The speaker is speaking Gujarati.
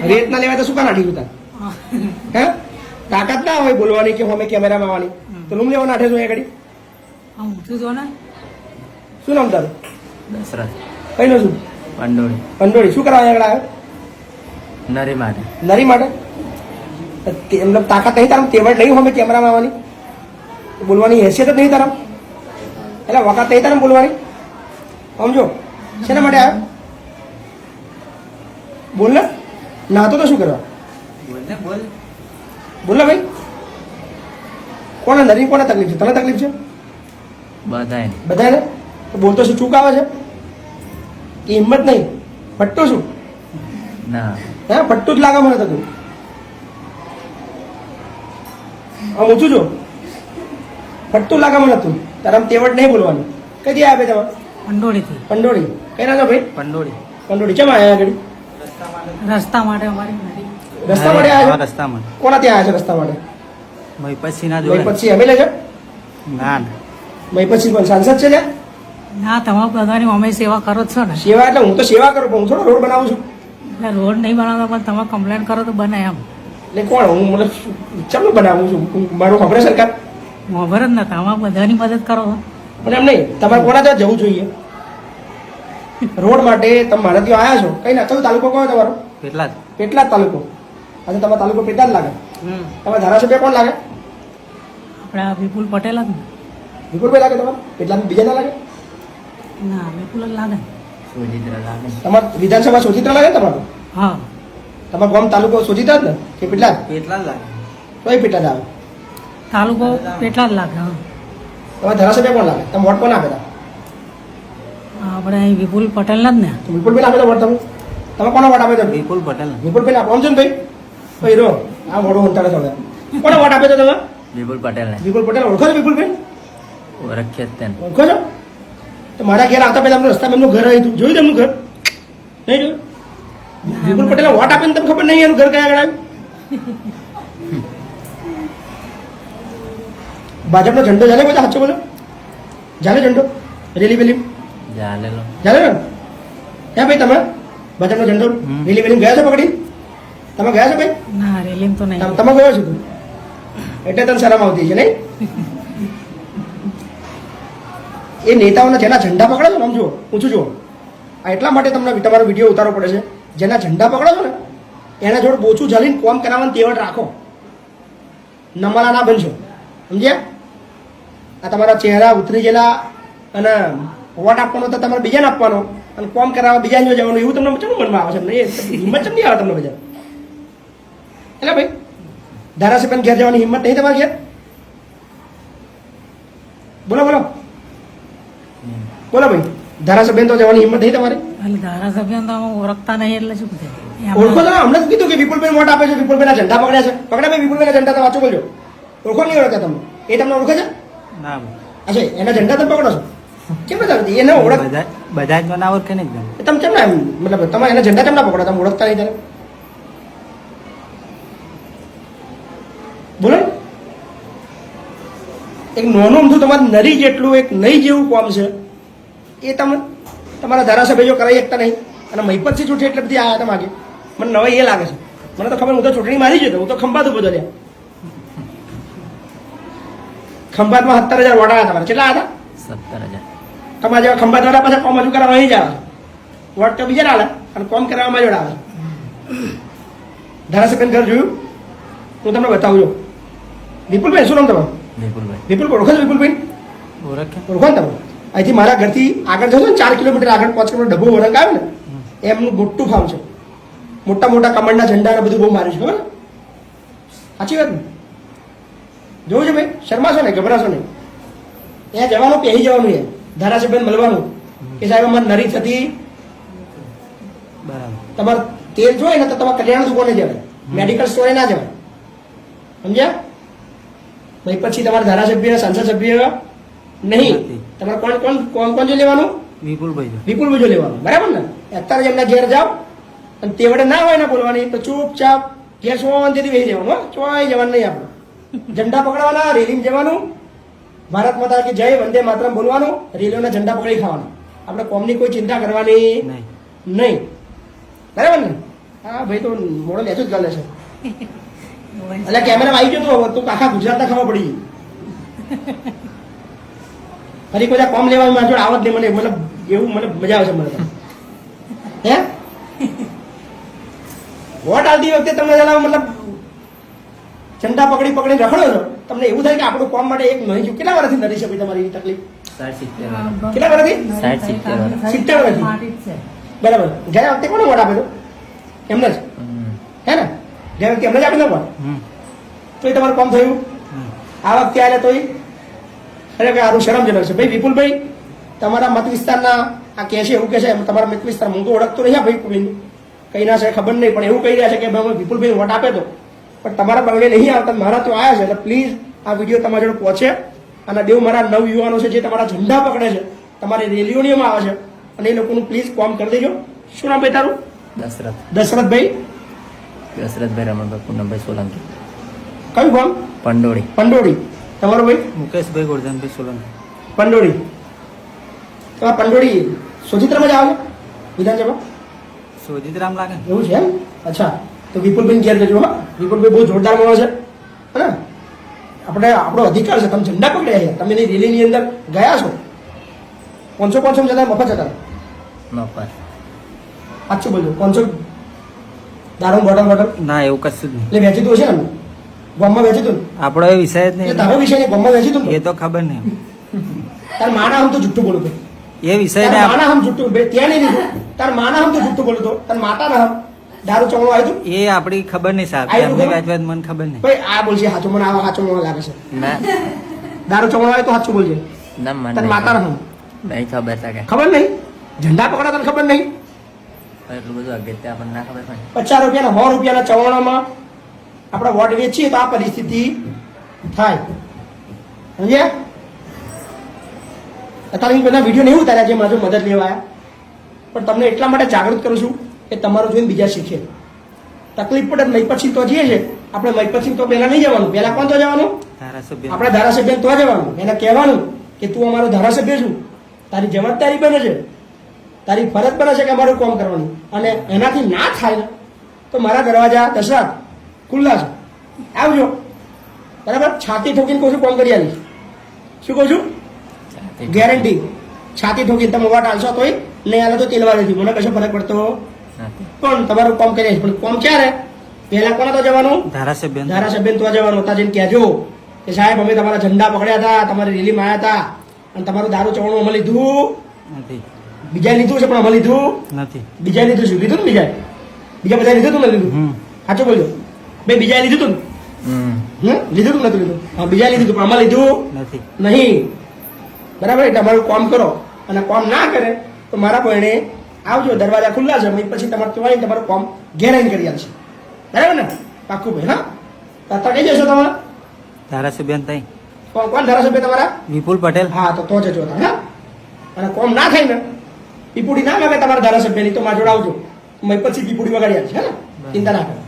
રેત ના લેવાય તો શું કા નાઠી ઉતાર હે તાકાત ના હોય બોલવાની કે અમે કેમેરામાં આવવાની તો રૂમ લેવા નાઠે છો આગળ શું નામ તારું? દશરથ. કઈ નો શું? પંડોળી. પંડોળી. શું કરવા આગળ આવ્યો? નરી માટે. નરી માટે મતલબ તાકાત નહીં તારા તેવડ નહીં હોય કેમેરામાં આવવાની બોલવાની હેસિયત જ નહીં તારા એટલે વખત નહીં તારા બોલવાની સમજો શેના માટે આવ્યો બોલ ને નાતો તો શું કરવા બોલ. બોલ ને ભાઈ કોને નરી કોને તકલીફ છે? તને તકલીફ છે? બધાને તો બોલતો શું ચૂક આવે છે એ હિંમત નહીં પટ્ટું શું ના હે પટ્ટું જ લાગે મને તો તું આમ ઊંચું જો પટ્ટું લાગે મને તું તારા તેવડ નહીં બોલવાનું કઈ દી આવે તમારે? પંડોળીથી. પંડોળી. કઈ ના છો ભાઈ? પંડોળી. પંડોળી કેમ આવ્યા આગળ? રસ્તા માટે અમારી નરી. રસ્તા માટે આવ્યા? રસ્તા માટે. કોના ત્યાં આવ્યા છે રસ્તા માટે? પછી ના જોડે. પછી અમે લેજો ના પછી પણ સાંસદ છે ત્યાં? ના તમારા બધાની અમે સેવા કરો જ છો ને. સેવા એટલે હું તો સેવા કરું પણ હું થોડો રોડ બનાવું છું એટલે રોડ નહીં બનાવતા પણ તમે કમ્પ્લેન કરો તો બને એમ. એટલે કોણ હું મતલબ ચમનું બનાવું છું મારું ખબર સરકાર ખબર જ નથી તમારા બધાની મદદ કરો છો. પણ એમ નહીં તમારે કોના ત્યાં જવું જોઈએ રોડ માટે તમે મારા ત્યાં આવ્યા છો કઈ ના કયો તાલુકો કયો તમારો? કેટલા પેટલા જ તાલુકો. આજે તમારો તાલુકો પેટલા જ લાગે. તમારા ધારાસભ્ય કોણ લાગે? આપણે આ વિપુલ પટેલ જ ને. વિપુલભાઈ લાગે તમારે? પેટલા બીજા ના લાગે? ના વિપુલ જ લાગે. સોજિત્રા લાગે. તમારે વિધાનસભા સોજિત્રા લાગે ને તમારું? હા. તમારો ગામ તાલુકો સોજિત્રા જ ને કે પેટલા જ? કેટલા લાગે. કઈ પેટલા જ આવે? તાલુકો પેટલા જ લાગે. હા. તમારા ધારાસભ્ય કોણ લાગે? તમે વોટ કોણ આપે? આપણે અહીં વિપુલ પટેલ જ ને. વિપુલભાઈ આપે તો વોટ તમે કોને વોટ આપે તો? વિપુલ પટેલ. વિપુલભાઈ આપો સમજો ને ભાઈ ભાઈ રો આ મોડું અંતરે ચાલે કોને વોટ આપે તો તમે? વિપુલ પટેલ ને. વિપુલ પટેલ ઓળખો છો? વિપુલભાઈ ઓળખે જ તેને. ઓળખો છો? તો મારા ઘેર આવતા પહેલા રસ્તામાં એમનું ઘર આવ્યું જોયું તેમનું ઘર નહીં જોયું? વિપુલ પટેલ વોટ આપે ને તમને ખબર નહીં એનું ઘર કયા આગળ આવ્યું? ભાજપનો ઝંડો ચાલે કોઈ સાચો બોલો ચાલે ઝંડો રેલી વેલી ચાલેલો. ચાલે ને હે ભાઈ તમે ભાજપનો ઝંડો રેલી વેલી ગયા છો પકડી? તમે ગયા છો ભાઈ? ના રેલીમ તો નહીં. તમે ગયો છો તું એટલે તને શરમ આવતી છે નહીં? એ નેતાઓના જેના ઝંડા પકડો છો ને આમ જુઓ ઊંચું જુઓ આ એટલા માટે તમને તમારો વિડીયો ઉતારવો પડે છે જેના ઝંડા પકડો છો ને એના જોડે બોચું ઝાલીને કોમ કરાવવાની તેવડ રાખો નમાલા ના બનશો સમજ્યા? આ તમારા ચહેરા ઉતરી ગયેલા અને વોટ આપવાનો તો તમારે બીજાને આપવાનો અને કોમ કરાવવા બીજાને જવાનું એવું તમને ચમ મનમાં આવે છે હિંમત ચમ નહીં આવે તમને બધા એટલે ભાઈ ધારાસભ્ય ઘેર જવાની હિંમત નહીં તમારી ઘેર? બોલો બોલો બોલો ભાઈ ધારાસભ્ય તો જવાની હિંમત નહીં તમારી? એટલે ધારાસભ્ય તો અમે ઓળખતા નહીં એટલે શું થાય? ઓળખો તો હમણાં જ કીધું કે વિપુલભાઈ વોટ આપે છે વિપુલભાઈના ઝંડા પકડ્યા છે પકડ્યા ભાઈ વિપુલભાઈના ઝંડા તો વાંચો બોલજો ઓળખો નહીં ઓળખતા તમે એ તમને ઓળખે છે? ના અચ્છા એના ઝંડા તમે પકડો છો કેમ નથી એને ઓળખ બધા જ ના ઓળખે ને તમે કેમ ના મતલબ તમે એના ઝંડા કેમ ના પકડો તમે ઓળખતા નહીં ત્યારે બોલો એક નોનું અમથું તમારે નરી જેટલું એક નહીં જેવું કોમ છે એ તમે તમારા ધારાસભ્યો કરાવી શકતા નહીં અને મહિપતસિંહ ચૂંટણી એટલે બધી આવ્યા હતા માગે મને નવાઈ એ લાગે છે મને તો ખબર હું તો ચૂંટણી મારી જતો હું તો ખંભાત ઉભો થયા ખંભાતમાં 17,000 વોટ આવ્યા તમારે કેટલા હતા? 17,000. તમારા જેવા ખંભાત વાળા પાછા કોમ હજુ કરાવવા નહીં જ આવે વોટ તો બીજા આવે અને કોમ કરાવવામાં જોડે આવે ધારાસભ્ય ઘર જોયું હું તમને બતાવું છું વિપુલભાઈ શું નામ તમારું? વિપુલ ઓળખો છો? વિપુલભાઈ ઓળખો ને તમે અહીંથી મારા ઘરથી આગળ જશો ને 4 કિલોમીટર આગળ 5 કિલોમીટર ડબ્બો વળંગ આવે ને એમનું મોટું ફાર્મ છે મોટા મોટા કમળના ઝંડા ને બધું બહુ માર્યું છે ખબર સાચી વાત ને જોવું છે ભાઈ શર્માશો ને ગભરાશો નહીં ત્યાં જવાનું પહેરી જવાનું એ ધારાસભ્યને મળવાનું કે સાહેબ અમારે નરી થતી બરાબર તમારે તેલ જોઈએ ને તો તમારે કલ્યાણ દુકાને જવાય મેડિકલ સ્ટોરે ના જવાય સમજ્યા ભાઈ પછી તમારા ધારાસભ્ય સંસદ સભ્ય નહીં તમારે કોણ જો લેવાનું? વિપુલભાઈ જો લેવાનું બરાબર ને અત્યારે જ એમના ઘેર જાઓ અને તેવડે ના હોય ને બોલવાની તો ચૂપચાપ ઘેર શાંતિથી બેસી જવાનું હો, ચોય જવાનું નહીં આપણે. ઝંડા પકડવાના, રેલીમાં જવાનું, ભારત માતા કી જય, વંદે માતરમ બોલવાનું, રેલીઓના ઝંડા પકડી ખાવાના. આપણે કોમની કોઈ ચિંતા કરવાની નહીં. નહીં. બરાબર ને? હા ભાઈ તો મોડો લેજો જ ગલે છે. એટલે કેમેરા આવી ગયો તો આખા ગુજરાતના ખબર પડી ગઈ. ફરી કોઈ કોમ લેવા મારા જોડે આવત નહીં મને, મતલબ એવું મને મજા આવશે મને તો. હે વોટ આવતી વખતે તમને જણાવો મતલબ ઝંડા પકડી પકડી રખડો છો, તમને એવું થાય કે આપણું કોમ માટે એક નહીં કેટલા વર્ષથી નથી શકે તમારી એવી તકલીફ? 60-70 કેટલા વર્ષથી? 60-70 70 વર્ષથી. માટી જ છે. બરાબર. ગયા વખતે કોને વોટ આપ્યો? એમને જ. હે ને? ગયા વખતે એમને જ આપી દો પણ તોય તમારું કામ થયું. આ વખતે આલે તોય ખરેખર સારું શરમજનક છે. ભાઈ વિપુલભાઈ તમારા મત વિસ્તારના આ કહે છે એવું કહે છે તમારા મત વિસ્તાર હું તો ઓળખતો નહીં ભાઈ કુબીન કઈ ના છે ખબર નહીં, પણ એવું કહી રહ્યા છે કે ભાઈ વિપુલભાઈ વોટ આપે તો, પણ તમારા બંગલે નહીં આવતા, મારા તો આવ્યા છે. એટલે પ્લીઝ આ વિડીયો તમારા જોડે પહોંચે અને દેવ મારા નવ યુવાનો છે જે તમારા ઝંડા પકડે છે, તમારી રેલીઓનીમાં આવે છે, અને એ લોકોનું પ્લીઝ કોમ કરી દેજો. શું નામ ભાઈ તારું? દશરથભાઈ રમણભાઈ પૂનમભાઈ સોલંકી કયું ગામ? પંડોળી પંડોળી. તમારો ભાઈ? મુકેશભાઈ ગોરધનભાઈ સોલંકી પંડોળી. તો આ પંડોળી સોજિત્રામાં જ આવે વિધાનસભા? સોજિત્રામ લાગે એવું છે એમ? અચ્છા, તો વિપુલભાઈ ઘેર જજો. હા, વિપુલભાઈ બહુ જોરદાર માણસ છે. હે આપણે આપણો અધિકાર છે. તમે ઝંડા પકડ્યા છે, તમે એની રેલીની અંદર ગયા છો. 500 જણા મફત હતા. મફત સાચું બોલજો. 500 દારૂ બોટલ ના એવું કશું જ નહીં. એટલે વેચી તું હશે ને ગામમાં વેચી તું? આપણો એ વિષય જ એટલે નહીં. તારો વિષય નહીં, ગામમાં વેચી તું એ તો ખબર નહીં. તાર માના હમ તો જુઠ્ઠું બોલું તો એ વિષય તાર ને માના હમ જુઠ્ઠું ત્યાં નહીં લીધું. તાર માના હમ તો જુઠ્ઠું બોલું તો તાર માતા ના હમ દારૂ ચવણું આવ્યું તું. એ આપણી ખબર નહીં સાહેબ. આયુ એમને ખબર? વાંચવા મને ખબર નહીં. ભાઈ આ બોલશે સાચું મને આવા સાચું મને લાગે છે. ના દારૂ ચવણું આવે તો સાચું બોલજે. ના મને તાર માતા ના હમ નહીં ખબર છે કે ખબર નહીં. ઝંડા પકડા તને ખબર નહીં. એટલું બધું અગત્ય આપણને ના ખબર પડે. 50 રૂપિયાના 100 રૂપિયાના ચવાણામાં આપણે વોટ વેચીએ તો આ પરિસ્થિતિ થાય. સમજ્યા? અત્યારે બધા વિડીયો નહીં ઉતાર્યા જે મારી મદદ લેવા આવ્યા, પણ તમને એટલા માટે જાગૃત કરું છું કે તમારું જોઈને બીજા શીખે. તકલીફ પડે મય પછી તો જઈએ છે આપણે. મય પછી તો પહેલા નહીં જવાનું. પહેલા કોણ તો જવાનું? ધારાસભ્ય આપણે ધારાસભ્ય તો જવાનું. એને કહેવાનું કે તું અમારો ધારાસભ્ય છું, તારી જવાબદારી બને છે, તારી ફરજ બને છે કે અમારું કામ કરવાનું. અને એનાથી ના થાય ને તો મારા દરવાજા દશરથ ખુલ્લા છે, આવજો. બરાબર? છાતી ઠોકીને કહું છું કામ કરી આવીશ. શું કહું છું? ગેરંટી. છાતી ઠોકીને તમે વોટ આલશો તોય નહીં આલે તો તેલવા નથી, મને કશો ફરક પડતો નથી. પણ તમારું કામ કરી આવીશ. પણ કામ ક્યારે? પહેલા કોને તો જવાનું? ધારાસભ્ય ધારાસભ્ય તો જવાનું. હતા જઈને કહેજો કે સાહેબ અમે તમારા ઝંડા પકડ્યા હતા, તમારી રેલીમાં આવ્યા હતા, અને તમારું દારૂ ચવણું અમે લીધું નથી. બીજા લીધું છે પણ અમે લીધું નથી. બીજા લીધું છે. લીધું ને બીજા બધા લીધું તું ને લીધું? સાચું બોલજો ભાઈ. બીજા લીધું તું ને? લીધું તું નથી લીધું? હા, બીજા લીધું પણ આમાં લીધું નથી. નહીં. બરાબર? એટલે અમારું કામ કરો, અને કામ ના કરે તો મારા કોઈને આવજો. દરવાજા ખુલ્લા છે. પછી તમારે કહેવાય તમારું કામ ઘેર આવીને કરી આવશે. બરાબર ને? પાક્કું ભાઈ. હા, અત્યારે કઈ જશો તમે? ધારાસભ્ય તઈ કોણ ધારાસભ્ય તમારા? વિપુલ પટેલ. હા, તો જજો. હા, અને કોમ ના થાય ને, પીપુડી ના લાગે તમારા ધારાસભ્યની, તો મારા જોડે આવજો. પછી પીપુડી વગાડી આવશે. હે ને? ચિંતા ના કરો.